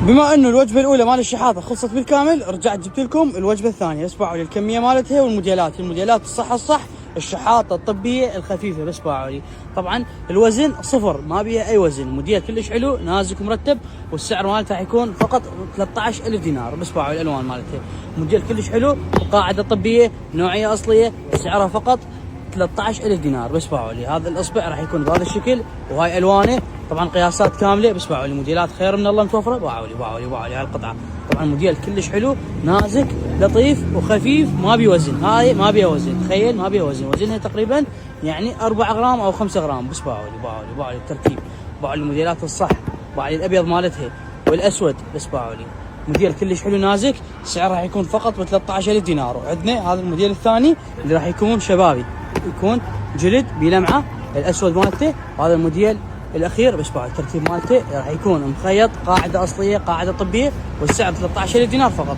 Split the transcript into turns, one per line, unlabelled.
بما انه الوجبه الاولى مال الشحاطه خلصت بالكامل، رجعت جبت لكم الوجبه الثانيه. اسمعوا لي الكميه مالتها والموديلات الصح، الشحاطه الطبيه الخفيفه. بس اسمعوا لي. طبعا الوزن صفر، ما بيها اي وزن، موديل كلش حلو نازك ومرتب، والسعر مالته حيكون فقط 13000 دينار. بس اسمعوا الالوان مالته، موديل كلش حلو، قاعده طبيه، نوعيه اصليه، سعرها فقط 13000 دينار. بس اسمعوا لي، هذا الاصبع راح يكون بهذا الشكل وهاي الوانه، طبعا قياسات كامله. بس اسمعوا لي، موديلات خير من الله متوفره. باعوا لي هاي القطعه، طبعا موديل كلش حلو نازك لطيف وخفيف، ما بي وزن، هاي ما بيها وزن، تخيل ما بيها وزن، وزنها تقريبا يعني 4 غرام او 5 غرام. بس باعوا لي الترتيب، باعوا لي موديلات الصح، باعوا لي الابيض مالتها والاسود. بس باعوا لي موديل كلش حلو نازك، سعره راح يكون فقط ب 13000 دينار. وعندنا هذا الموديل الثاني اللي راح يكون شبابي، يكون جلد بلمعه الاسود مالته، وهذا الموديل الاخير. بس بعد الترتيب مالته راح يكون مخيط، قاعده اصليه، قاعده طبيه، والسعر 13000 دينار فقط.